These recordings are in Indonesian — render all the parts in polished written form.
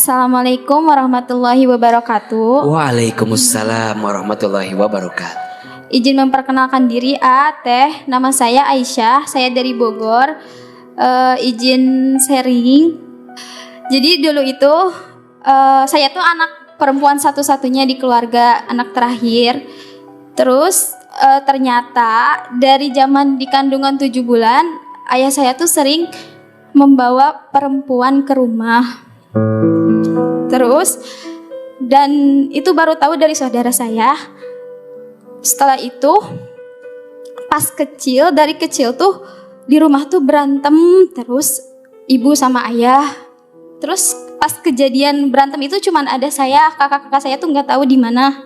Assalamualaikum warahmatullahi wabarakatuh. Waalaikumsalam warahmatullahi wabarakatuh. Izin memperkenalkan diri, Teh. Nama saya Aisyah, saya dari Bogor. Izin sharing. Jadi dulu itu saya tuh anak perempuan satu-satunya di keluarga, anak terakhir. Terus ternyata dari zaman di kandungan 7 bulan, ayah saya tuh sering membawa perempuan ke rumah. Terus dan itu baru tahu dari saudara saya. Setelah itu pas kecil, dari kecil tuh di rumah tuh berantem terus ibu sama ayah. Terus pas kejadian berantem itu cuman ada saya, kakak-kakak saya tuh nggak tahu di mana.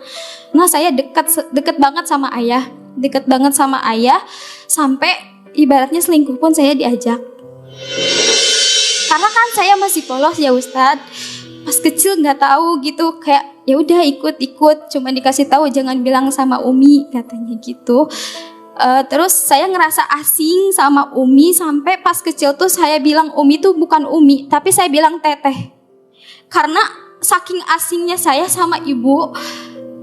Nah, saya deket banget sama ayah, sampai ibaratnya selingkuh pun saya diajak. Karena kan saya masih polos ya Ustadz. Pas kecil nggak tahu gitu, kayak ya udah ikut, cuma dikasih tahu jangan bilang sama Umi katanya gitu. Terus saya ngerasa asing sama Umi, sampai pas kecil tuh saya bilang Umi tuh bukan Umi, tapi saya bilang Teteh. Karena saking asingnya saya sama ibu,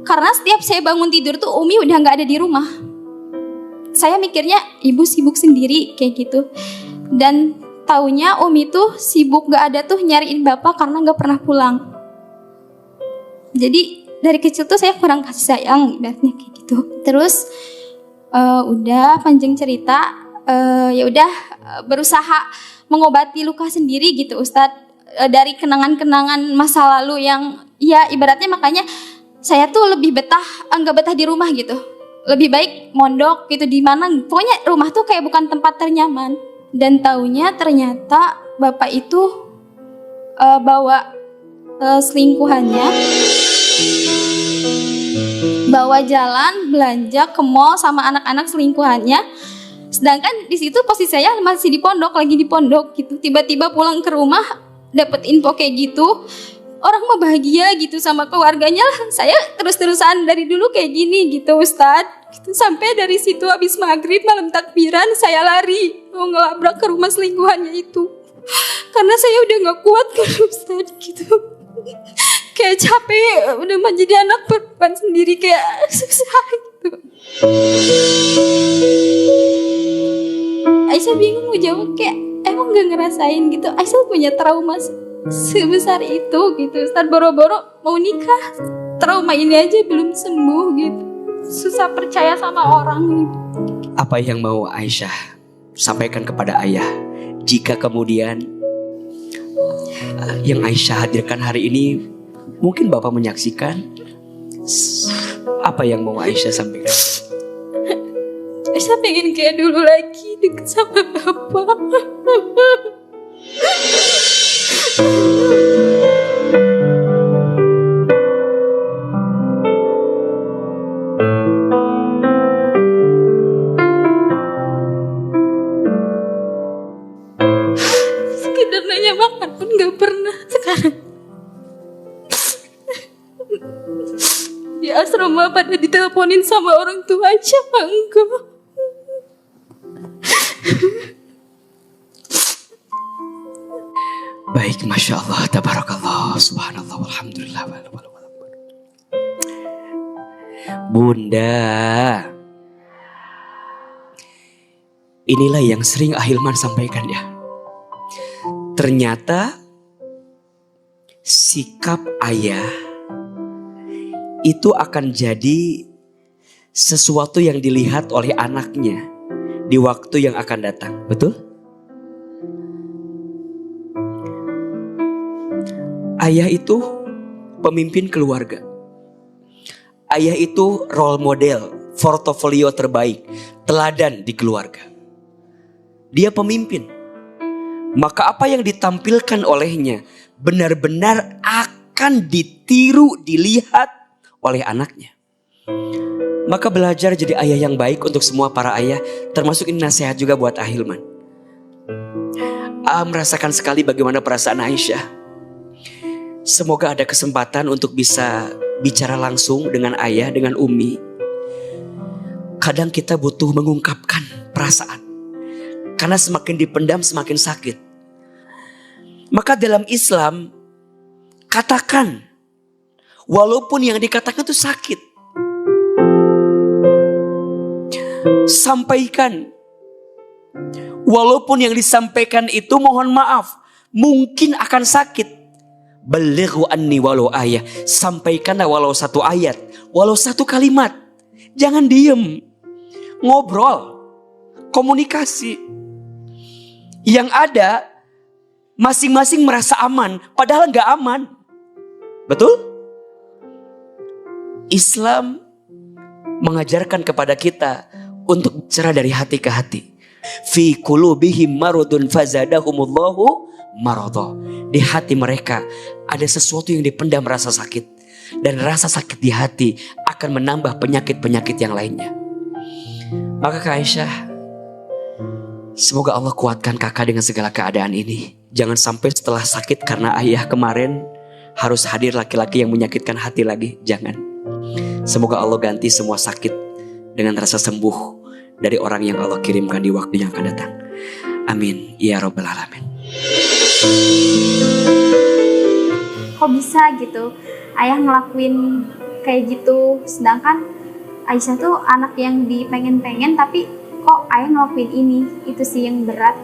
karena setiap saya bangun tidur tuh Umi udah nggak ada di rumah. Saya mikirnya ibu sibuk sendiri kayak gitu. Dan taunya Umi tuh sibuk gak ada tuh nyariin bapak karena gak pernah pulang. Jadi dari kecil tuh saya kurang kasih sayang, ibaratnya kayak gitu. Terus udah panjang cerita, ya udah berusaha mengobati luka sendiri gitu Ustadz. Dari kenangan-kenangan masa lalu yang ya ibaratnya, makanya saya tuh lebih nggak betah di rumah gitu. Lebih baik mondok gitu di mana. Pokoknya rumah tuh kayak bukan tempat ternyaman. Dan taunya ternyata bapak itu bawa selingkuhannya, bawa jalan belanja ke mall sama anak-anak selingkuhannya. Sedangkan di situ posisi saya masih lagi di pondok gitu. Tiba-tiba pulang ke rumah dapet info kayak gitu. Orang mah bahagia gitu sama keluarganya. Saya terus-terusan dari dulu kayak gini gitu Ustadz gitu. Sampai dari situ habis maghrib malam takbiran saya lari mau ngelabrak ke rumah selingkuhannya itu. Karena saya udah gak kuat kan Ustadz gitu. Kayak capek udah menjadi anak perempuan sendiri, kayak susah gitu. Aisyah bingung mau jawab, kayak emang gak ngerasain gitu. Aisyah punya trauma sebesar itu gitu Ustaz. Boro-boro mau nikah, trauma ini aja belum sembuh gitu. Susah percaya sama orang gitu. Apa yang mau Aisyah sampaikan kepada ayah jika kemudian yang Aisyah hadirkan hari ini mungkin Bapak menyaksikan? Apa yang mau Aisyah sampaikan? Aisyah pengen kayak dulu lagi deket sama Bapak. Sekedar nanya makan pun gak pernah sekarang. Di asrama pada diteleponin sama orang tua aja enggak. Baik, Masya Allah, Tabarakallah, Subhanallah, Alhamdulillah. Bunda, inilah yang sering Ahilman sampaikan ya. Ternyata sikap ayah itu akan jadi sesuatu yang dilihat oleh anaknya di waktu yang akan datang, betul? Ayah itu pemimpin keluarga. Ayah itu role model, portofolio terbaik, teladan di keluarga. Dia pemimpin. Maka apa yang ditampilkan olehnya benar-benar akan ditiru, dilihat oleh anaknya. Maka belajar jadi ayah yang baik untuk semua para ayah, termasuk ini nasihat juga buat Ahilman. Merasakan sekali bagaimana perasaan Aisyah. Semoga ada kesempatan untuk bisa bicara langsung dengan ayah, dengan Umi. Kadang kita butuh mengungkapkan perasaan. Karena semakin dipendam semakin sakit. Maka dalam Islam, Katakan. Walaupun yang dikatakan itu sakit. Sampaikan. Walaupun yang disampaikan itu mohon maaf, mungkin akan sakit. Balighu anni walau ayat. Sampaikanlah walau satu ayat, walau satu kalimat. Jangan diem. Ngobrol. Komunikasi. Yang ada masing-masing merasa aman, padahal gak aman. Betul? Islam mengajarkan kepada kita untuk bicara dari hati ke hati. Fi qulubihim maradun fazadahumullahu maradha. Di hati mereka ada sesuatu yang dipendam rasa sakit. Dan rasa sakit di hati akan menambah penyakit-penyakit yang lainnya. Maka Kak Aisyah, semoga Allah kuatkan kakak dengan segala keadaan ini. Jangan sampai setelah sakit karena ayah kemarin harus hadir laki-laki yang menyakitkan hati lagi. Jangan. Semoga Allah ganti semua sakit dengan rasa sembuh dari orang yang Allah kirimkan di waktu yang akan datang. Amin. Ya Rabbal Alamin. Kok bisa gitu ayah ngelakuin kayak gitu, sedangkan Aisyah tuh anak yang dipengen-pengen, tapi kok ayah ngelakuin ini. Itu sih yang berat.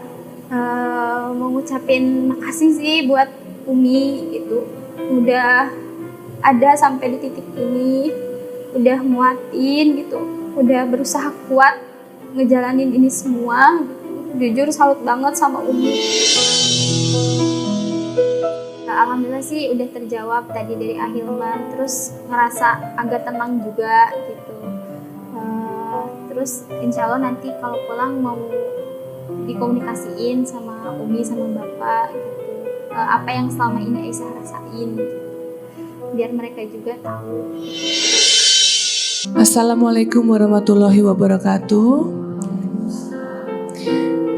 Mau ngucapin makasih sih buat Umi gitu, udah ada sampai di titik ini, udah muatin gitu, udah berusaha kuat ngejalanin ini semua gitu. Jujur salut banget sama Umi. Alhamdulillah sih udah terjawab tadi dari Ahilman, terus ngerasa agak tenang juga gitu. Terus insya Allah nanti kalau pulang mau dikomunikasiin sama Umi sama Bapak gitu, apa yang selama ini Aisyah rasain gitu, biar mereka juga tahu. Assalamualaikum warahmatullahi wabarakatuh.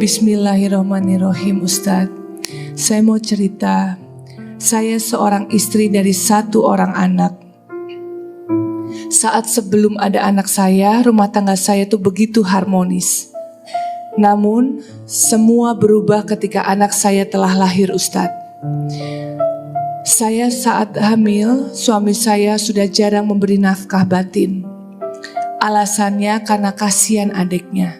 Bismillahirrahmanirrahim. Ustadz, saya mau cerita. Saya seorang istri dari satu orang anak. Saat sebelum ada anak saya, rumah tangga saya tuh begitu harmonis. Namun, semua berubah ketika anak saya telah lahir, Ustadz. Saya saat hamil, suami saya sudah jarang memberi nafkah batin. Alasannya karena kasihan adiknya.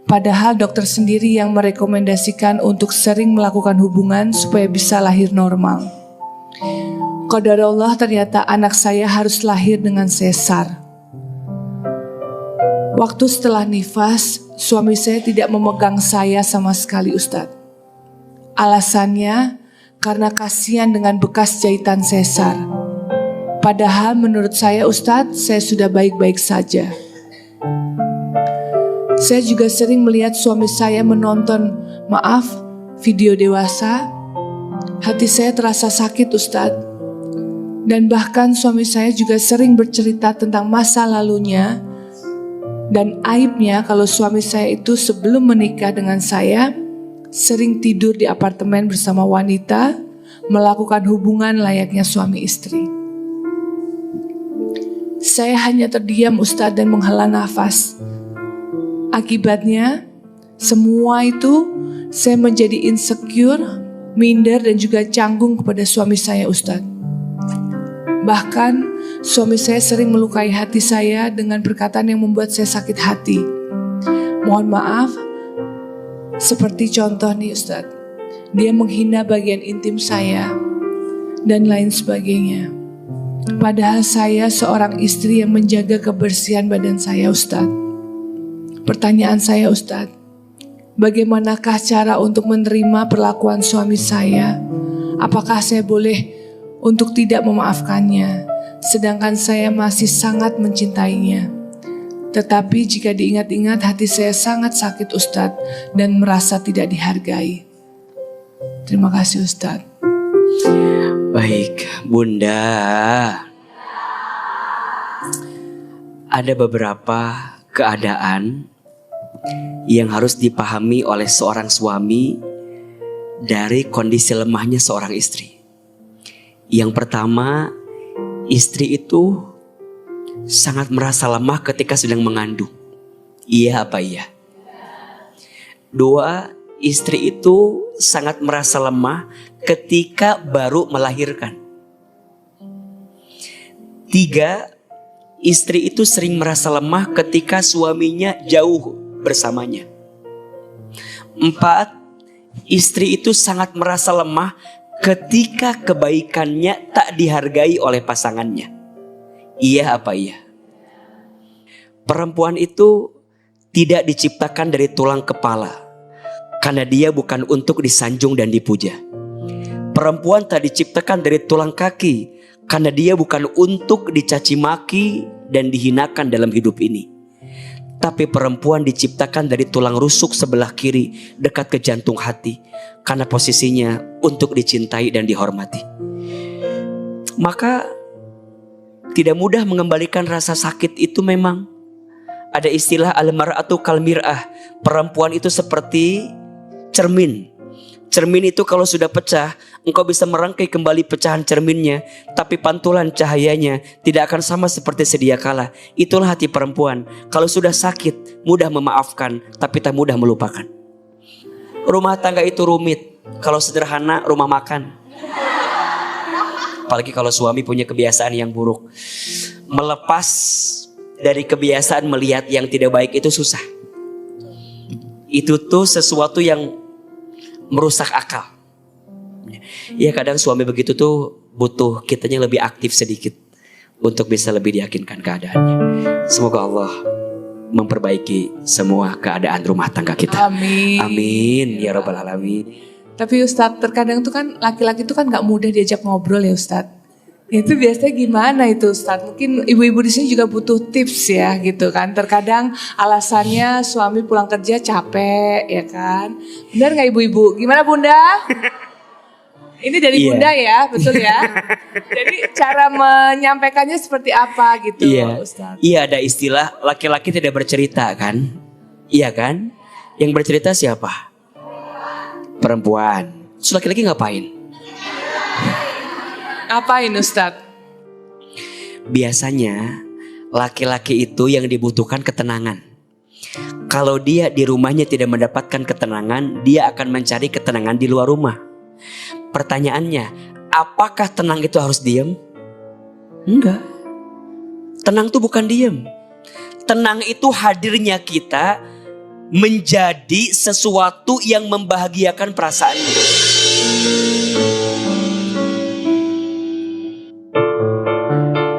Padahal dokter sendiri yang merekomendasikan untuk sering melakukan hubungan supaya bisa lahir normal. Qadarullah, ternyata anak saya harus lahir dengan sesar. Waktu setelah nifas, suami saya tidak memegang saya sama sekali, Ustadz. Alasannya karena kasihan dengan bekas jahitan sesar. Padahal menurut saya, Ustadz, saya sudah baik-baik saja. Saya juga sering melihat suami saya menonton, video dewasa. Hati saya terasa sakit, Ustadz. Dan bahkan suami saya juga sering bercerita tentang masa lalunya. Dan aibnya kalau suami saya itu sebelum menikah dengan saya, sering tidur di apartemen bersama wanita, melakukan hubungan layaknya suami istri. Saya hanya terdiam, Ustadz, dan menghela nafas. Akibatnya, semua itu saya menjadi insecure, minder, dan juga canggung kepada suami saya, Ustadz. Bahkan, suami saya sering melukai hati saya dengan perkataan yang membuat saya sakit hati. Mohon maaf, seperti contoh nih, Ustadz. Dia menghina bagian intim saya, dan lain sebagainya. Padahal saya seorang istri yang menjaga kebersihan badan saya, Ustadz. Pertanyaan saya, Ustadz, bagaimanakah cara untuk menerima perlakuan suami saya? Apakah saya boleh untuk tidak memaafkannya, sedangkan saya masih sangat mencintainya? Tetapi jika diingat-ingat, hati saya sangat sakit, Ustadz, dan merasa tidak dihargai. Terima kasih, Ustadz. Baik, Bunda. Ada beberapa keadaan yang harus dipahami oleh seorang suami dari kondisi lemahnya seorang istri. Yang pertama, istri itu sangat merasa lemah ketika sedang mengandung. Iya apa iya? Dua, istri itu sangat merasa lemah ketika baru melahirkan. 3, istri itu sering merasa lemah ketika suaminya jauh bersamanya. 4, istri itu sangat merasa lemah ketika kebaikannya tak dihargai oleh pasangannya. Iya apa iya? Perempuan itu tidak diciptakan dari tulang kepala, karena dia bukan untuk disanjung dan dipuja. Perempuan tak diciptakan dari tulang kaki, karena dia bukan untuk dicaci maki dan dihinakan dalam hidup ini. Tapi perempuan diciptakan dari tulang rusuk sebelah kiri dekat ke jantung hati, karena posisinya untuk dicintai dan dihormati. Maka tidak mudah mengembalikan rasa sakit itu memang. Ada istilah al-mar'atu kal mir'ah. Perempuan itu seperti cermin. Cermin itu kalau sudah pecah, engkau bisa merangkai kembali pecahan cerminnya, tapi pantulan cahayanya tidak akan sama seperti sedia kala. Itulah hati perempuan. Kalau sudah sakit, mudah memaafkan, tapi tak mudah melupakan. Rumah tangga itu rumit. Kalau sederhana, rumah makan. Apalagi kalau suami punya kebiasaan yang buruk. Melepas dari kebiasaan melihat yang tidak baik itu susah. Itu tuh sesuatu yang merusak akal. Ya kadang suami begitu tuh butuh kitanya lebih aktif sedikit untuk bisa lebih diyakinkan keadaannya. Semoga Allah memperbaiki semua keadaan rumah tangga kita. Amin. Amin ya rabbal alamin. Tapi Ustadz, terkadang tuh kan laki-laki tuh kan gak mudah diajak ngobrol ya Ustadz. Itu biasanya gimana itu Ustadz? Mungkin ibu-ibu di sini juga butuh tips ya gitu kan. Terkadang alasannya suami pulang kerja capek ya kan. Benar gak ibu-ibu? Gimana Bunda? Ini dari Bunda ya, betul ya. Jadi cara menyampaikannya seperti apa gitu Ustadz? Iya, ada istilah laki-laki tidak bercerita kan. Iya kan? Yang bercerita siapa? Perempuan. Terus laki-laki ngapain? Apain Ustadz? Biasanya laki-laki itu yang dibutuhkan ketenangan. Kalau dia di rumahnya tidak mendapatkan ketenangan, dia akan mencari ketenangan di luar rumah. Pertanyaannya, apakah tenang itu harus diam? Enggak. Tenang itu bukan diam. Tenang itu hadirnya kita menjadi sesuatu yang membahagiakan perasaannya.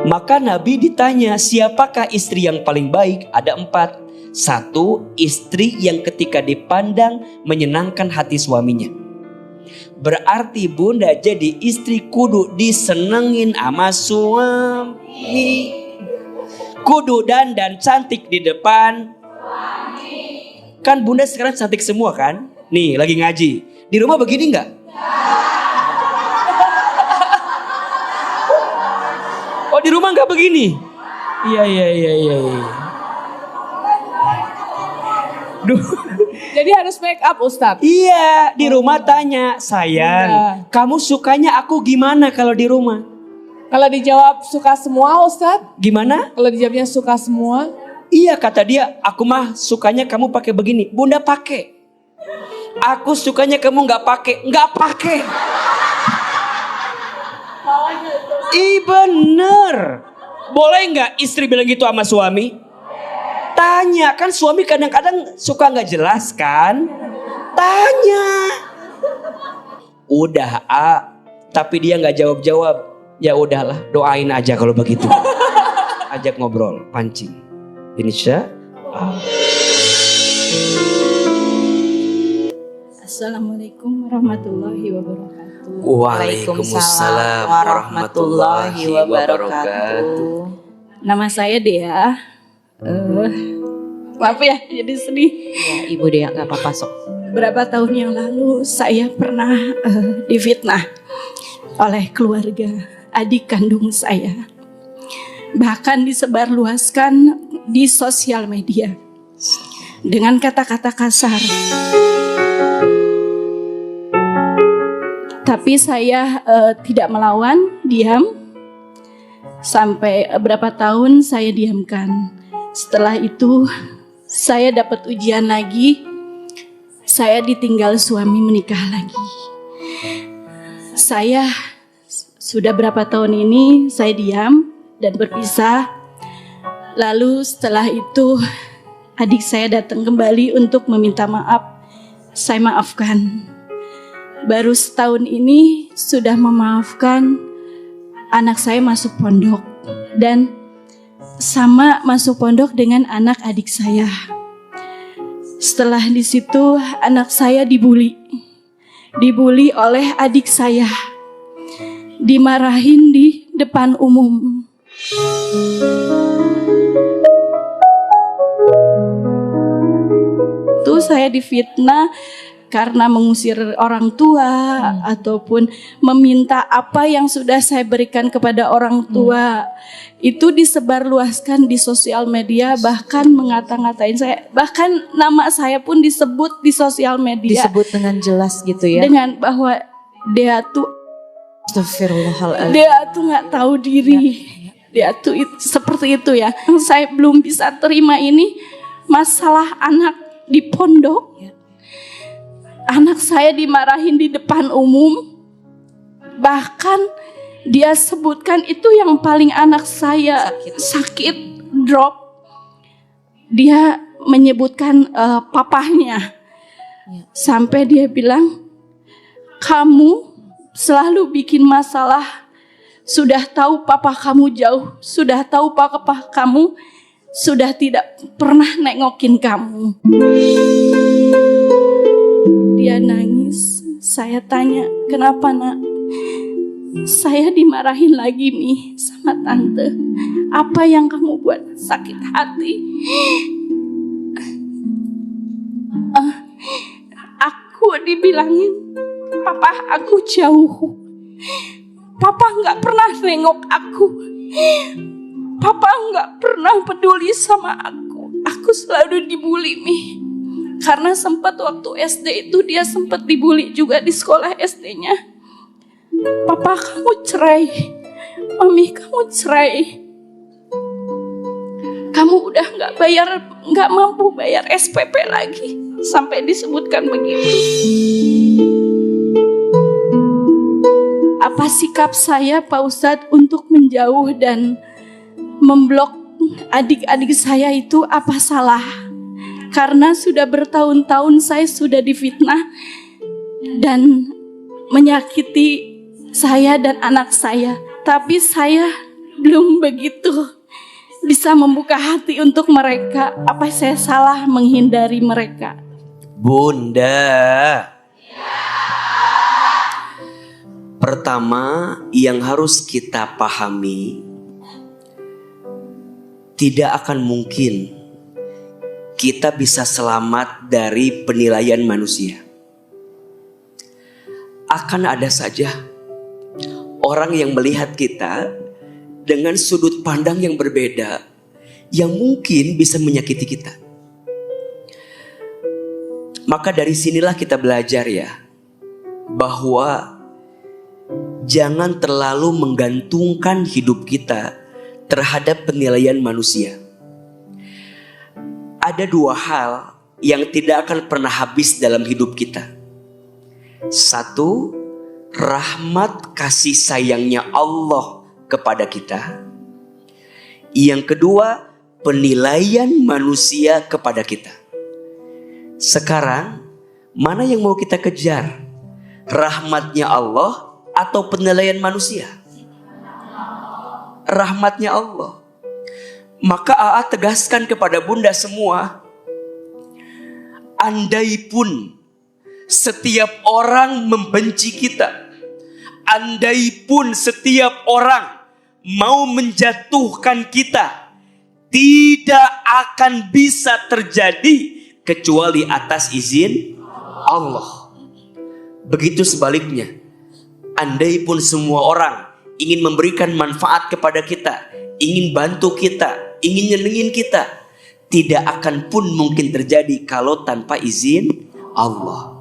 Maka Nabi ditanya, siapakah istri yang paling baik? Ada 4. 1, istri yang ketika dipandang menyenangkan hati suaminya. Berarti Bunda jadi istri kudu disenengin sama suami. Kudu dandan cantik di depan. Kan Bunda sekarang cantik semua kan? Nih lagi ngaji. Di rumah begini nggak? Oh di rumah nggak begini? Iya. Duh. Jadi harus make up Ustadz? Iya, di rumah tanya, sayang, kamu sukanya aku gimana kalau di rumah? Kalau dijawab suka semua Ustadz? Gimana? Kalau dijawabnya suka semua? Iya kata dia, aku mah sukanya kamu pakai begini. Bunda pakai. Aku sukanya kamu nggak pakai. Bener. Boleh nggak istri bilang gitu sama suami? Tanya, kan suami kadang-kadang suka nggak jelas kan? Tanya. Udah tapi dia nggak jawab. Ya udahlah, doain aja kalau begitu. Ajak ngobrol, pancing. Insya Allah. Assalamualaikum warahmatullahi wabarakatuh. Waalaikumsalam warahmatullahi wabarakatuh. Nama saya Dea. Maaf ya, jadi sedih. Ya, Ibu Dea gak apa-apa sok. Berapa tahun yang lalu saya pernah difitnah oleh keluarga adik kandung saya. Bahkan disebarluaskan di sosial media dengan kata-kata kasar. Tapi saya tidak melawan, diam. Sampai berapa tahun saya diamkan. Setelah itu saya dapat ujian lagi. Saya ditinggal suami menikah lagi. Saya sudah berapa tahun ini saya diam, dan berpisah. Lalu setelah itu adik saya datang kembali untuk meminta maaf. Saya maafkan. Baru setahun ini sudah memaafkan. Anak saya masuk pondok dan sama masuk pondok dengan anak adik saya. Setelah di situ anak saya dibully oleh adik saya, dimarahin di depan umum. Itu saya difitnah karena mengusir orang tua ataupun meminta apa yang sudah saya berikan kepada orang tua. Itu disebarluaskan di sosial media, bahkan mengata-ngatain saya, bahkan nama saya pun disebut di sosial media. Disebut dengan jelas gitu ya. Dengan bahwa dia tuh Astagfirullahaladzim. dia tuh nggak tahu diri. Dia tuh seperti itu ya. Yang saya belum bisa terima ini masalah anak di pondok. Anak saya dimarahin di depan umum. Bahkan dia sebutkan itu yang paling anak saya sakit drop. Dia menyebutkan papahnya. Sampai dia bilang, kamu selalu bikin masalah. Sudah tahu papa kamu jauh. Sudah tahu papa kamu sudah tidak pernah nengokin kamu. Dia nangis. Saya tanya, kenapa nak? Saya dimarahin lagi Mi sama tante. Apa yang kamu buat sakit hati? Aku dibilangin, papa aku jauh. Papa gak pernah nengok aku. Papa gak pernah peduli sama aku. Aku selalu dibully Mi. Karena sempat waktu SD itu dia sempat dibully juga di sekolah SD-nya. Papa kamu cerai. Mami kamu cerai. Kamu udah gak mampu bayar SPP lagi. Sampai disebutkan begitu. Apa sikap saya Pak Ustadz untuk menjauh dan memblok adik-adik saya itu apa salah? Karena sudah bertahun-tahun saya sudah difitnah dan menyakiti saya dan anak saya. Tapi saya belum begitu bisa membuka hati untuk mereka. Apa saya salah menghindari mereka? Bunda, pertama yang harus kita pahami, tidak akan mungkin kita bisa selamat dari penilaian manusia. Akan ada saja orang yang melihat kita dengan sudut pandang yang berbeda, yang mungkin bisa menyakiti kita. Maka dari sinilah kita belajar ya, bahwa jangan terlalu menggantungkan hidup kita terhadap penilaian manusia. Ada dua hal yang tidak akan pernah habis dalam hidup kita. Satu, rahmat kasih sayangnya Allah kepada kita. Yang kedua, penilaian manusia kepada kita. Sekarang, mana yang mau kita kejar? Rahmatnya Allah atau penilaian manusia? Rahmatnya Allah. Maka AA tegaskan kepada bunda semua, andai pun setiap orang membenci kita, andai pun setiap orang mau menjatuhkan kita, tidak akan bisa terjadi kecuali atas izin Allah. Begitu sebaliknya, andai pun semua orang ingin memberikan manfaat kepada kita, ingin bantu kita, ingin nyenengin kita, tidak akan pun mungkin terjadi kalau tanpa izin Allah.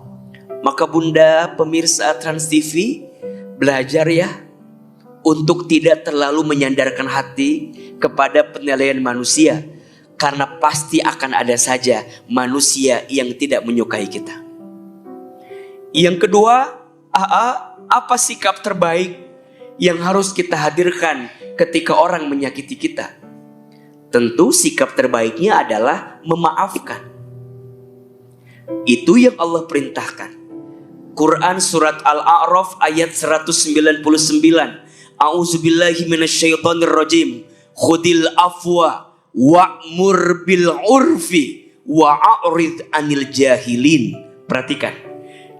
Maka bunda, pemirsa Trans TV, belajar ya untuk tidak terlalu menyandarkan hati kepada penilaian manusia, karena pasti akan ada saja manusia yang tidak menyukai kita. Yang kedua, apa sikap terbaik yang harus kita hadirkan ketika orang menyakiti kita, tentu sikap terbaiknya adalah memaafkan. Itu yang Allah perintahkan. Quran surat Al-A'raf ayat 199. A'udzubillahi minasyaitonirrajim. Khudil afwa wa'mur bil urfi wa'arid anil jahilin. Perhatikan.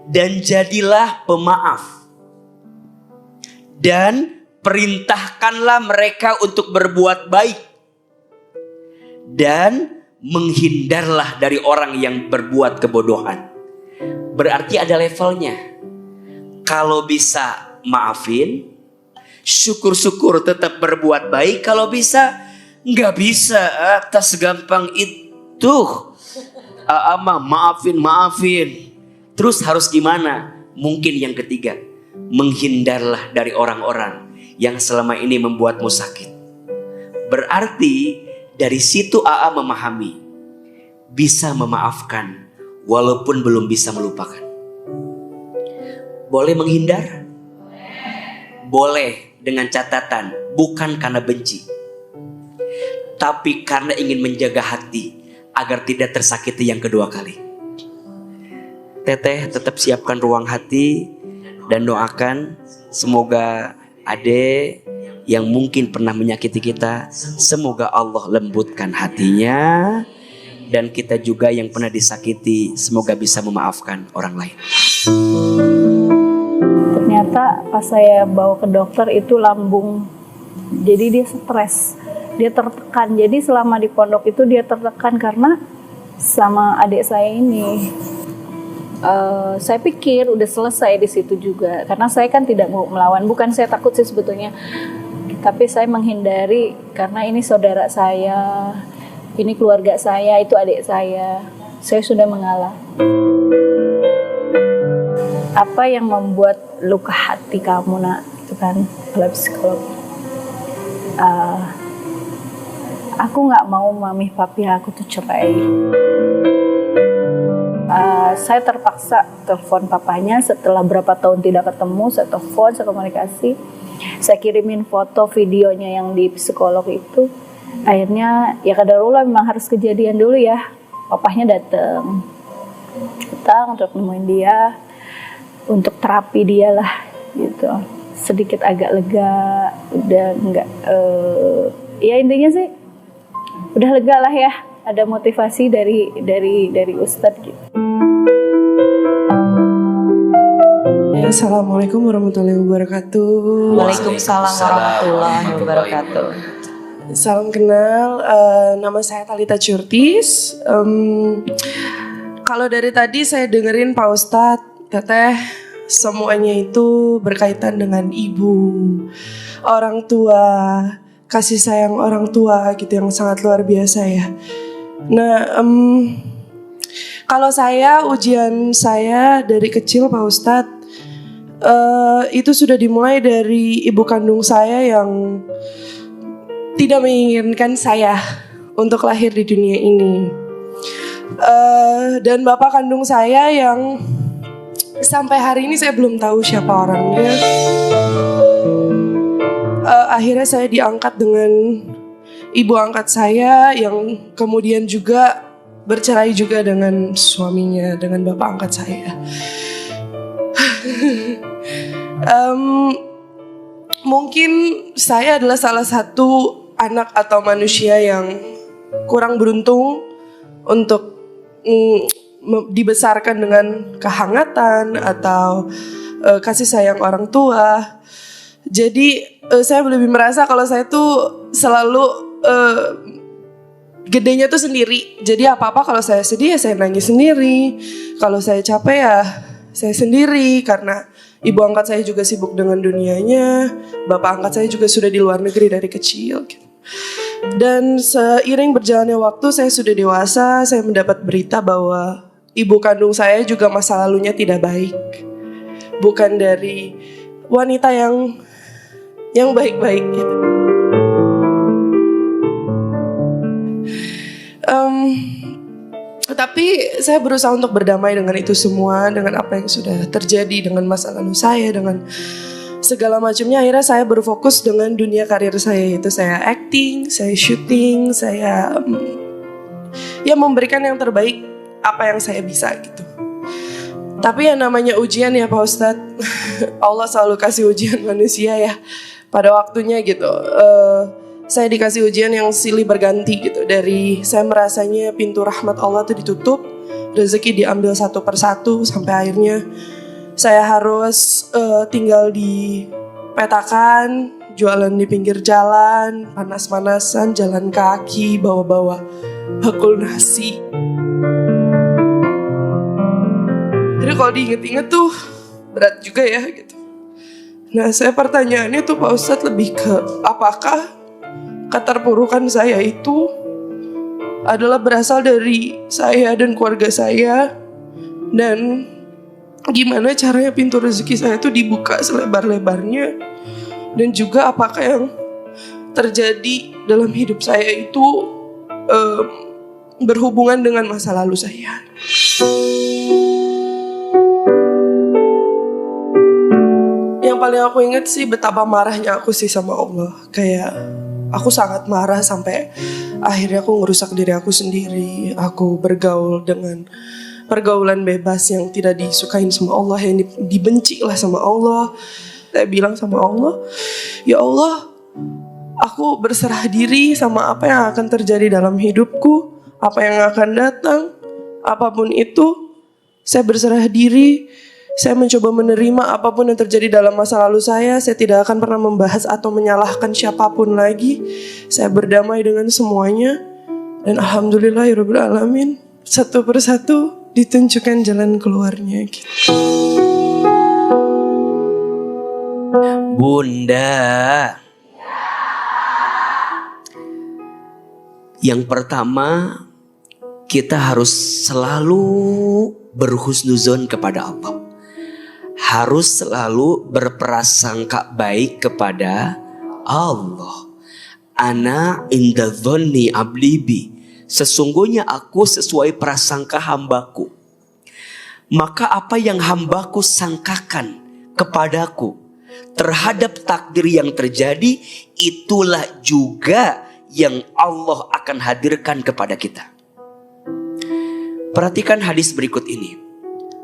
Dan jadilah pemaaf. Dan perintahkanlah mereka untuk berbuat baik. Dan menghindarlah dari orang yang berbuat kebodohan. Berarti ada levelnya. Kalau bisa maafin, syukur-syukur tetap berbuat baik. Kalau bisa, nggak bisa atas gampang itu. Maafin. Terus harus gimana? Mungkin yang ketiga, menghindarlah dari orang-orang yang selama ini membuatmu sakit. Berarti dari situ AA memahami, bisa memaafkan walaupun belum bisa melupakan. Boleh menghindar? Boleh, dengan catatan bukan karena benci, tapi karena ingin menjaga hati agar tidak tersakiti yang kedua kali. Teteh tetap siapkan ruang hati dan doakan semoga Ade yang mungkin pernah menyakiti kita, semoga Allah lembutkan hatinya. Dan kita juga yang pernah disakiti, semoga bisa memaafkan orang lain. Ternyata pas saya bawa ke dokter itu lambung. Jadi dia stres, dia tertekan. Jadi selama di pondok itu dia tertekan karena sama adik saya ini. Saya pikir udah selesai di situ juga. Karena saya kan tidak mau melawan. Bukan saya takut sih sebetulnya. Tapi saya menghindari karena ini saudara saya. Ini keluarga saya, itu adik saya. Saya sudah mengalah. Apa yang membuat luka hati kamu, nak? Itu kan kalau psikolog. Aku nggak mau mami papi aku tuh cerai. Saya terpaksa telepon papanya setelah berapa tahun tidak ketemu. Saya telepon, saya komunikasi. Saya kirimin foto videonya yang di psikolog itu. Akhirnya ya kadarullah memang harus kejadian dulu ya. Papahnya datang untuk nemuin dia, untuk terapi dia lah gitu. Sedikit agak lega, udah enggak ya intinya sih udah lega lah ya. Ada motivasi dari Ustadz gitu. Assalamualaikum warahmatullahi wabarakatuh. Waalaikumsalam warahmatullahi wabarakatuh. Salam kenal, nama saya Thalita Curtis. Kalau dari tadi saya dengerin Pak Ustadz, Teteh, semuanya itu berkaitan dengan ibu, orang tua, kasih sayang orang tua gitu yang sangat luar biasa ya. Nah, kalau saya ujian saya dari kecil Pak Ustadz, itu sudah dimulai dari ibu kandung saya yang tidak menginginkan saya untuk lahir di dunia ini. Dan bapak kandung saya yang sampai hari ini saya belum tahu siapa orangnya. Akhirnya saya diangkat dengan ibu angkat saya yang kemudian juga bercerai juga dengan suaminya, dengan bapak angkat saya. Mungkin saya adalah salah satu anak atau manusia yang kurang beruntung untuk dibesarkan dengan kehangatan atau kasih sayang orang tua. Jadi saya lebih merasa kalau saya tuh selalu gedenya tuh sendiri. Jadi apa-apa kalau saya sedih ya saya nangis sendiri. Kalau saya capek ya saya sendiri karena ibu angkat saya juga sibuk dengan dunianya. Bapak angkat saya juga sudah di luar negeri dari kecil gitu. Dan seiring berjalannya waktu saya sudah dewasa, saya mendapat berita bahwa ibu kandung saya juga masa lalunya tidak baik. Bukan dari wanita yang baik-baik gitu. Tapi saya berusaha untuk berdamai dengan itu semua, dengan apa yang sudah terjadi, dengan masa lalu saya, dengan segala macamnya akhirnya saya berfokus dengan dunia karir saya, yaitu saya acting, saya syuting, saya ya memberikan yang terbaik apa yang saya bisa gitu. Tapi yang namanya ujian ya Pak Ustadz, Allah selalu kasih ujian manusia ya pada waktunya gitu. Saya dikasih ujian yang silih berganti gitu. Dari saya merasanya pintu rahmat Allah tuh ditutup, rezeki diambil satu persatu sampai akhirnya saya harus tinggal di petakan, jualan di pinggir jalan, panas-panasan, jalan kaki, bawa-bawa bakul nasi. Jadi kalau diinget-inget tuh berat juga ya gitu. Nah saya pertanyaannya tuh Pak Ustadz lebih ke apakah keterpurukan saya itu adalah berasal dari saya dan keluarga saya, dan gimana caranya pintu rezeki saya itu dibuka selebar-lebarnya, dan juga apakah yang terjadi dalam hidup saya itu berhubungan dengan masa lalu saya. Yang paling aku ingat sih betapa marahnya aku sih sama Allah. Kayak aku sangat marah sampai akhirnya aku ngerusak diri aku sendiri. Aku bergaul dengan pergaulan bebas yang tidak disukain sama Allah, yang dibenci lah sama Allah. Saya bilang sama Allah, ya Allah, aku berserah diri sama apa yang akan terjadi dalam hidupku, apa yang akan datang, apapun itu, saya berserah diri. Saya mencoba menerima apapun yang terjadi dalam masa lalu saya. Saya tidak akan pernah membahas atau menyalahkan siapapun lagi. Saya berdamai dengan semuanya. Dan alhamdulillahirabbil alamin, satu persatu ditunjukkan jalan keluarnya gitu. Bunda, yang pertama kita harus selalu berhusnuzon kepada Allah. Harus selalu berprasangka baik kepada Allah. Ana inda dhonni abdi, sesungguhnya aku sesuai prasangka hambaku. Maka apa yang hambaku sangkakan kepadaku terhadap takdir yang terjadi, itulah juga yang Allah akan hadirkan kepada kita. Perhatikan hadis berikut ini.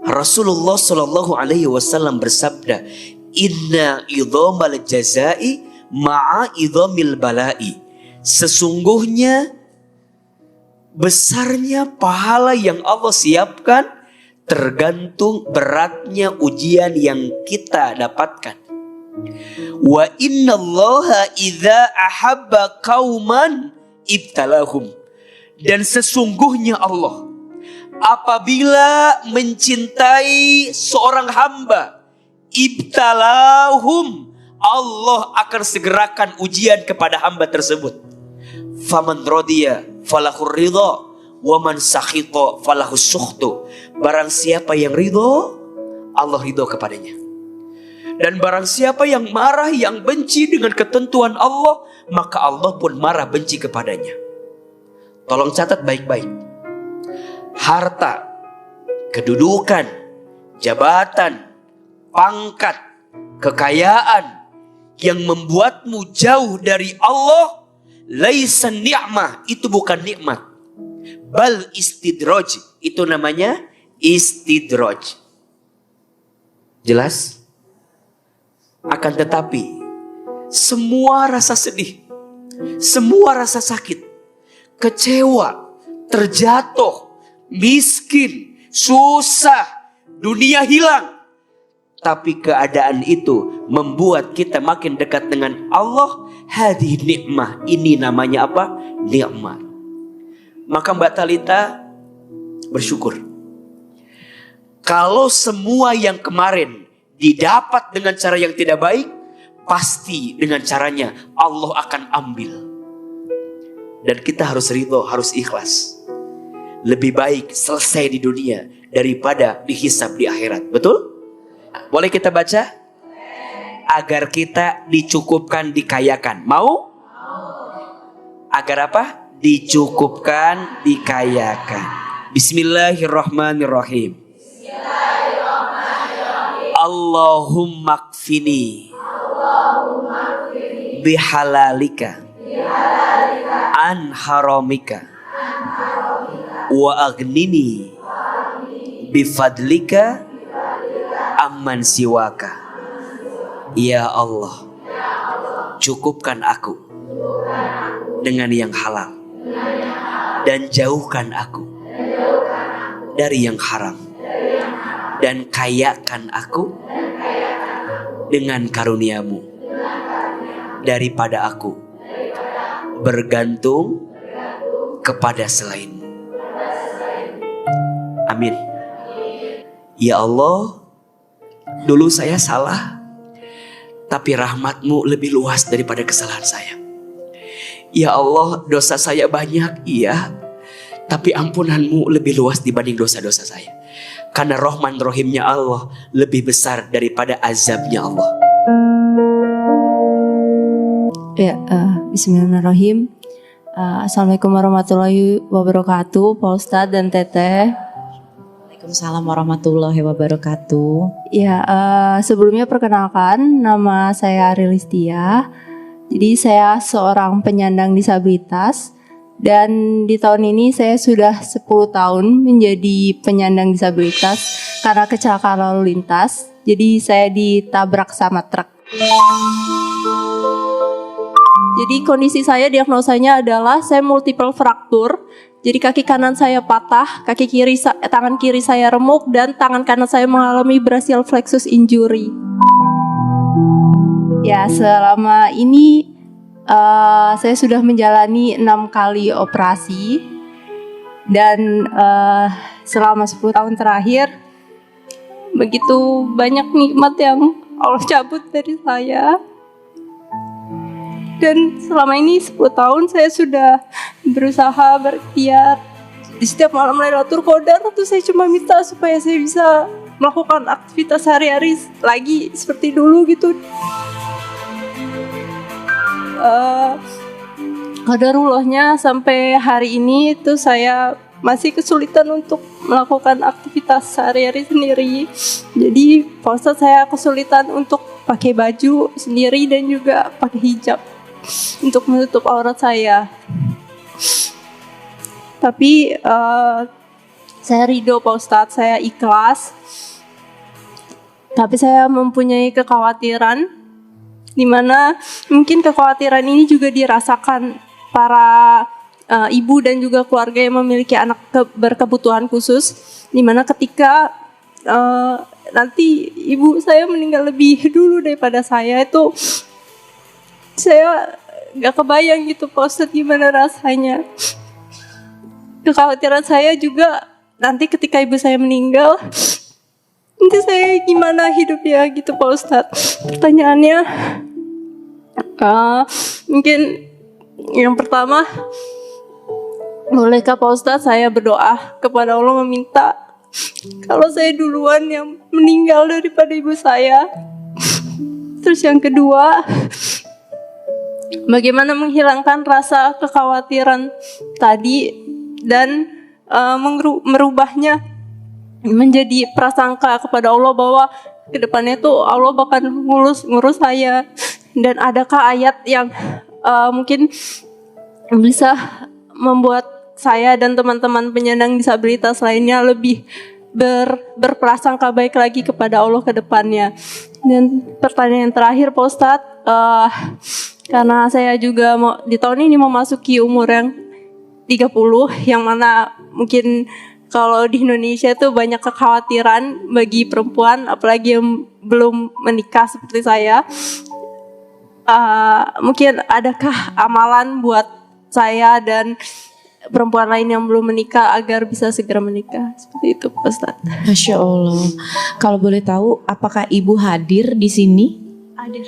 Rasulullah Shallallahu Alaihi Wasallam bersabda, Inna idhamal jazai ma'a idhamil balai. Sesungguhnya besarnya pahala yang Allah siapkan tergantung beratnya ujian yang kita dapatkan. Wa inna allaha idza ahabba qauman ibtalahum. Dan sesungguhnya Allah apabila mencintai seorang hamba, ibtalahum, Allah akan segerakan ujian kepada hamba tersebut. Faman radiya falahur ridha, wa man sakhita falahus sukhtu. Barang siapa yang ridho, Allah ridho kepadanya. Dan barang siapa yang marah, yang benci dengan ketentuan Allah, maka Allah pun marah benci kepadanya. Tolong catat baik-baik. Harta, kedudukan, jabatan, pangkat, kekayaan yang membuatmu jauh dari Allah, laisa ni'mah, itu bukan nikmat. Bal istidraj, itu namanya istidraj. Jelas? Akan tetapi semua rasa sedih, semua rasa sakit, kecewa, terjatuh, miskin, susah, dunia hilang, tapi keadaan itu membuat kita makin dekat dengan Allah. Hadhihi nikmah, ini namanya apa? Nikmat. Maka Mbak Talita bersyukur. Kalau semua yang kemarin didapat dengan cara yang tidak baik, pasti dengan caranya Allah akan ambil. Dan kita harus ridho, harus ikhlas. Lebih baik selesai di dunia daripada dihisab di akhirat. Betul? Boleh kita baca? Agar kita dicukupkan, dikayakan. Mau? Agar apa? Dicukupkan, dikayakan. Bismillahirrahmanirrahim. Allahumma kfini bihalalika an haramika wa aghnini bifadlika amman siwaka. Ya Allah, cukupkan aku dengan yang halal dan jauhkan aku dari yang haram, dan kayakan aku dengan karuniamu daripada aku bergantung kepada selainmu. Amin. Ya Allah, dulu saya salah, tapi rahmat-Mu lebih luas daripada kesalahan saya. Ya Allah, dosa saya banyak, iya, tapi ampunan-Mu lebih luas dibanding dosa-dosa saya. Karena Rahman Rahimnya Allah lebih besar daripada azabnya Allah. Ya, bismillahirrahmanirrahim. Assalamualaikum warahmatullahi wabarakatuh, Pak Ustadz dan Teteh. Waalaikumsalam warahmatullahi wabarakatuh. Ya, sebelumnya perkenalkan, nama saya Arilistia. Jadi saya seorang penyandang disabilitas. Dan di tahun ini saya sudah 10 tahun menjadi penyandang disabilitas karena kecelakaan lalu lintas. Jadi saya ditabrak sama truk. Jadi kondisi saya, diagnosanya adalah saya multiple fracture. Jadi kaki kanan saya patah, tangan kiri saya remuk, dan tangan kanan saya mengalami brachial plexus injury. Ya, selama ini saya sudah menjalani 6 kali operasi, dan selama 10 tahun terakhir begitu banyak nikmat yang Allah cabut dari saya. Dan selama ini 10 tahun saya sudah berusaha berikhtiar. Di setiap malam Lailatul Qadar itu saya cuma minta supaya saya bisa melakukan aktivitas sehari-hari lagi seperti dulu gitu. Qadarullahnya sampai hari ini itu saya masih kesulitan untuk melakukan aktivitas sehari-hari sendiri. Jadi puasa saya kesulitan untuk pakai baju sendiri dan juga pakai hijab untuk menutup aurat saya. Tapi saya ridho Pak Ustadz, saya ikhlas. Tapi saya mempunyai kekhawatiran, di mana mungkin kekhawatiran ini juga dirasakan para ibu dan juga keluarga yang memiliki anak berkebutuhan khusus, di mana ketika nanti ibu saya meninggal lebih dulu daripada saya, itu saya gak kebayang gitu Pak Ustadz gimana rasanya. Kekhawatiran saya juga nanti ketika ibu saya meninggal, nanti saya gimana hidupnya gitu Pak Ustadz. Pertanyaannya mungkin yang pertama, bolehkah Pak Ustadz saya berdoa kepada Allah meminta kalau saya duluan yang meninggal daripada ibu saya? Terus yang kedua, bagaimana menghilangkan rasa kekhawatiran tadi dan merubahnya menjadi prasangka kepada Allah bahwa kedepannya tuh Allah bakal ngurus saya. Dan adakah ayat yang mungkin bisa membuat saya dan teman-teman penyandang disabilitas lainnya lebih berprasangka baik lagi kepada Allah ke depannya? Dan pertanyaan terakhir Pak Ustadz, karena saya juga di tahun ini memasuki umur yang 30, yang mana mungkin kalau di Indonesia itu banyak kekhawatiran bagi perempuan, apalagi yang belum menikah seperti saya. Mungkin adakah amalan buat saya dan perempuan lain yang belum menikah agar bisa segera menikah? Seperti itu Pak Ustadz. Masya Allah. Kalau boleh tahu, apakah ibu hadir di sini? Hadir.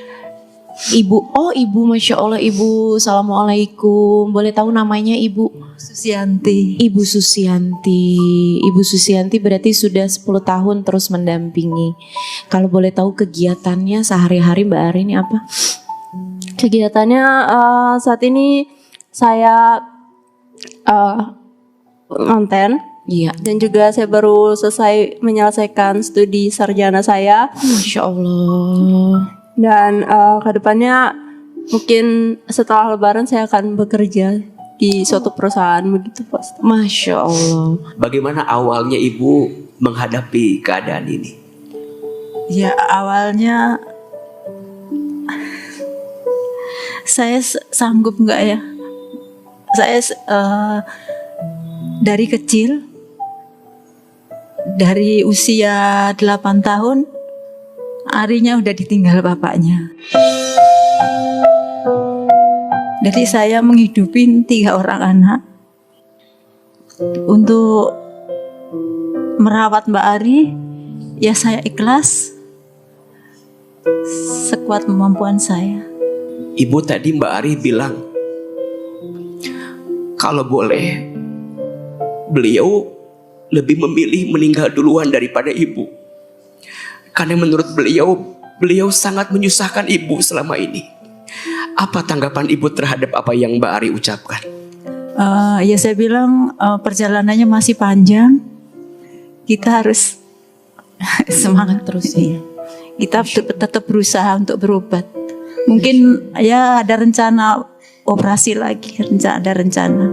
Ibu, ibu, Masya Allah, ibu. Assalamualaikum. Boleh tahu namanya ibu? Susianti. Ibu Susianti. Ibu Susianti berarti sudah 10 tahun terus mendampingi. Kalau boleh tahu kegiatannya sehari-hari Mbak Ari ini apa? Kegiatannya saat ini saya ngonten. Iya. Dan juga saya baru selesai menyelesaikan studi sarjana saya. Masya Allah. Dan kedepannya mungkin setelah Lebaran saya akan bekerja di suatu perusahaan begitu Pak Ustadz. Masya Allah. Bagaimana awalnya ibu menghadapi keadaan ini? Ya awalnya saya sanggup nggak ya? Saya dari kecil, dari usia 8 tahun, Arinya udah ditinggal bapaknya. Jadi saya menghidupi 3 orang anak. Untuk merawat Mbak Ari, ya saya ikhlas sekuat kemampuan saya. Ibu tadi Mbak Ari bilang, kalau boleh, beliau lebih memilih meninggal duluan daripada ibu. Karena menurut beliau sangat menyusahkan ibu selama ini. Apa tanggapan ibu terhadap apa yang Mbak Ari ucapkan? Ya saya bilang perjalanannya masih panjang. Kita harus semangat terus ya. Kita tetap berusaha untuk berobat. Mungkin ya ada rencana operasi lagi, ada rencana.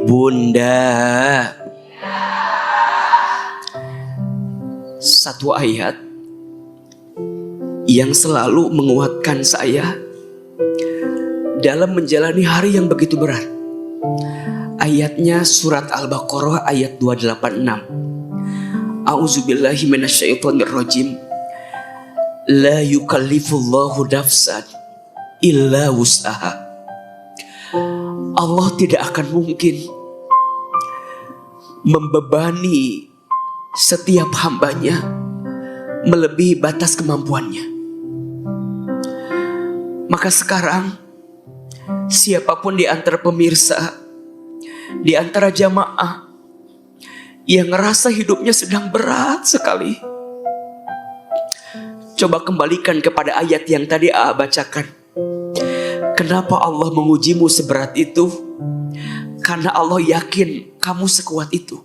Bunda, satu ayat yang selalu menguatkan saya dalam menjalani hari yang begitu berat. Ayatnya surat Al-Baqarah ayat 286. A'udzubillahi minasyaitonirrajim. La yukallifullahu nafsan illa wus'aha. Allah tidak akan mungkin membebani setiap hambanya melebihi batas kemampuannya. Maka sekarang siapapun di antara pemirsa, di antara jamaah yang ngerasa hidupnya sedang berat sekali, coba kembalikan kepada ayat yang tadi A bacakan. Kenapa Allah mengujimu seberat itu? Karena Allah yakin kamu sekuat itu.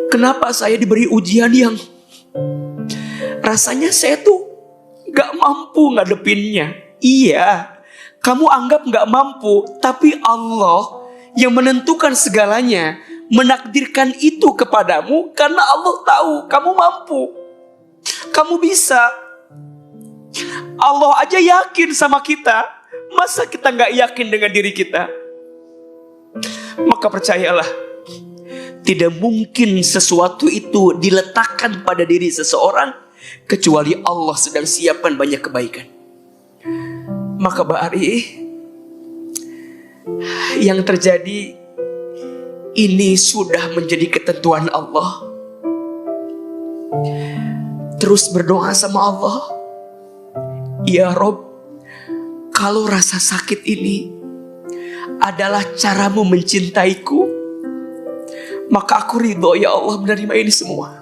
Kenapa saya diberi ujian yang rasanya saya tuh gak mampu ngadepinnya? Iya, kamu anggap gak mampu, tapi Allah yang menentukan segalanya menakdirkan itu kepadamu karena Allah tahu kamu mampu, kamu bisa. Allah aja yakin sama kita, masa kita gak yakin dengan diri kita? Maka percayalah, tidak mungkin sesuatu itu diletakkan pada diri seseorang kecuali Allah sedang siapkan banyak kebaikan. Maka Mbak Ari, yang terjadi ini sudah menjadi ketentuan Allah. Terus berdoa sama Allah, ya Rob, kalau rasa sakit ini adalah caramu mencintaiku, maka aku ridho ya Allah menerima ini semua.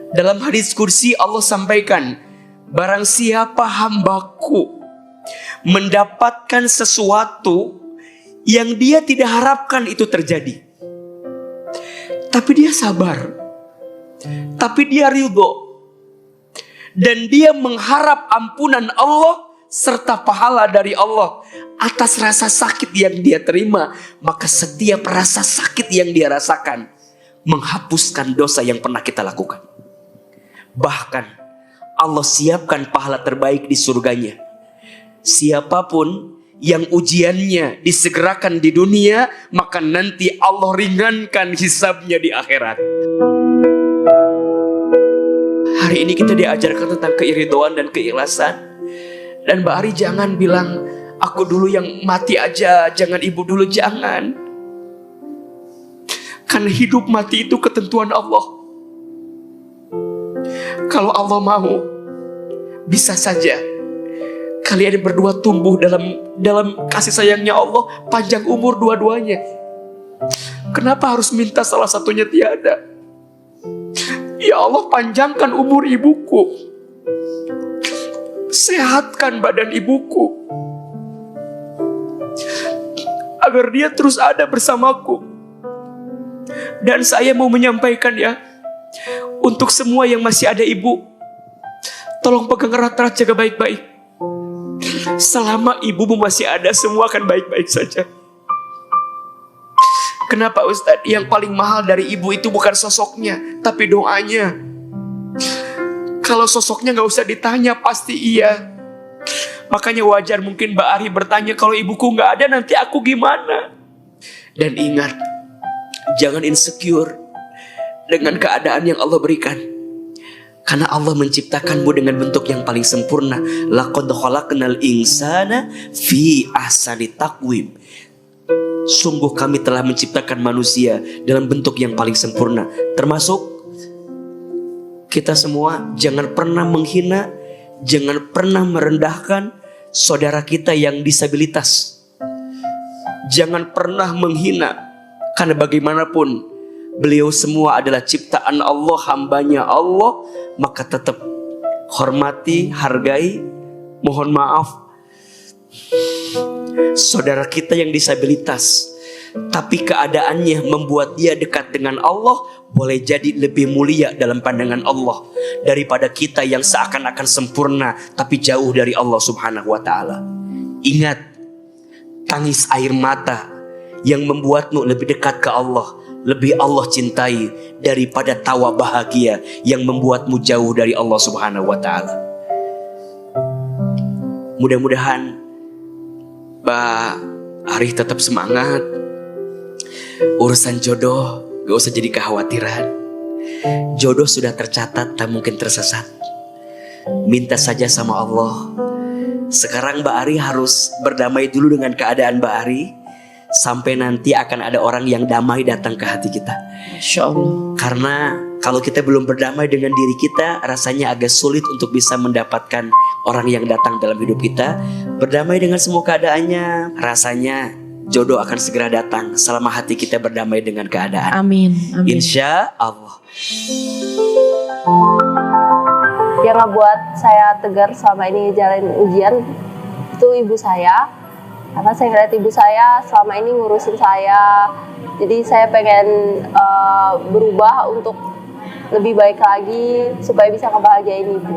Dalam hadis kursi Allah sampaikan, barang siapa hambaku mendapatkan sesuatu yang dia tidak harapkan itu terjadi, tapi dia sabar, tapi dia ridho, dan dia mengharap ampunan Allah serta pahala dari Allah atas rasa sakit yang dia terima, maka setiap rasa sakit yang dia rasakan menghapuskan dosa yang pernah kita lakukan. Bahkan Allah siapkan pahala terbaik di surganya. Siapapun yang ujiannya disegerakan di dunia, maka nanti Allah ringankan hisabnya di akhirat. Hari ini kita diajarkan tentang keiridoan dan keikhlasan. Dan Mbak Ari jangan bilang, aku dulu yang mati aja, jangan ibu dulu, jangan. Karena hidup mati itu ketentuan Allah. Kalau Allah mau, bisa saja kalian berdua tumbuh dalam kasih sayangnya Allah, panjang umur dua-duanya. Kenapa harus minta salah satunya tiada? Ya Allah, panjangkan umur ibuku. sehatkan badan ibuku, agar dia terus ada bersamaku. Dan saya mau menyampaikan ya, untuk semua yang masih ada ibu, tolong pegang erat-erat, jaga baik-baik. Selama ibumu masih ada, semua akan baik-baik saja. Kenapa Ustadz? Yang paling mahal dari ibu itu bukan sosoknya, tapi doanya. Kalau sosoknya gak usah ditanya, pasti iya. Makanya wajar mungkin Mbak Ari bertanya, kalau ibuku gak ada nanti aku gimana? Dan ingat, jangan insecure dengan keadaan yang Allah berikan. Karena Allah menciptakanmu dengan bentuk yang paling sempurna. Laqad khalaqnal insana fi ahsani taqwim. Sungguh kami telah menciptakan manusia dalam bentuk yang paling sempurna. Termasuk kita semua jangan pernah menghina, jangan pernah merendahkan saudara kita yang disabilitas. Jangan pernah menghina, karena bagaimanapun beliau semua adalah ciptaan Allah, hambanya Allah. Maka tetap hormati, hargai, mohon maaf saudara kita yang disabilitas, tapi keadaannya membuat dia dekat dengan Allah, boleh jadi lebih mulia dalam pandangan Allah daripada kita yang seakan-akan sempurna tapi jauh dari Allah subhanahu wa ta'ala. Ingat, tangis air mata yang membuatmu lebih dekat ke Allah, lebih Allah cintai daripada tawa bahagia yang membuatmu jauh dari Allah subhanahu wa ta'ala. Mudah-mudahan Mbak Ari tetap semangat. Urusan jodoh gak usah jadi kekhawatiran. Jodoh sudah tercatat, tak mungkin tersesat. Minta saja sama Allah. Sekarang Mbak Ari harus berdamai dulu dengan keadaan Mbak Ari, sampai nanti akan ada orang yang damai datang ke hati kita. Insya Allah. Karena kalau kita belum berdamai dengan diri kita, rasanya agak sulit untuk bisa mendapatkan orang yang datang dalam hidup kita. Berdamai dengan semua keadaannya, rasanya jodoh akan segera datang selama hati kita berdamai dengan keadaan. Amin. Amin. Insya Allah. Yang ngebuat saya tegar selama ini jalanin ujian itu ibu saya. Karena saya ngeliat ibu saya selama ini ngurusin saya. Jadi saya pengen berubah untuk lebih baik lagi supaya bisa ngebahagiain ibu.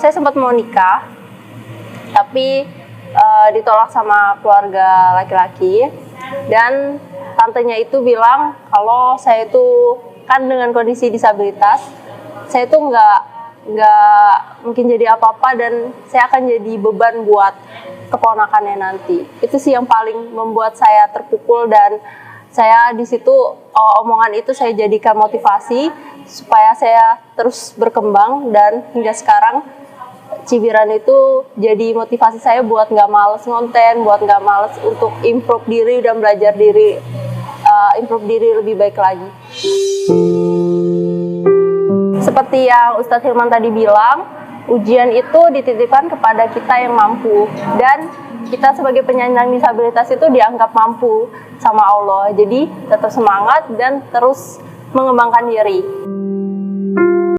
Saya sempat mau nikah, tapi ditolak sama keluarga laki-laki. Dan tantenya itu bilang kalau saya itu kan dengan kondisi disabilitas, saya itu nggak mungkin jadi apa-apa dan saya akan jadi beban buat keponakannya nanti. Itu sih yang paling membuat saya terpukul, dan saya di situ omongan itu saya jadikan motivasi supaya saya terus berkembang, dan hingga sekarang Cibiran itu jadi motivasi saya buat nggak males ngonten, buat nggak males untuk improve diri dan belajar diri, improve diri lebih baik lagi. Seperti yang Ustadz Hilman tadi bilang, ujian itu dititipkan kepada kita yang mampu, dan kita sebagai penyandang disabilitas itu dianggap mampu sama Allah. Jadi tetap semangat dan terus mengembangkan diri.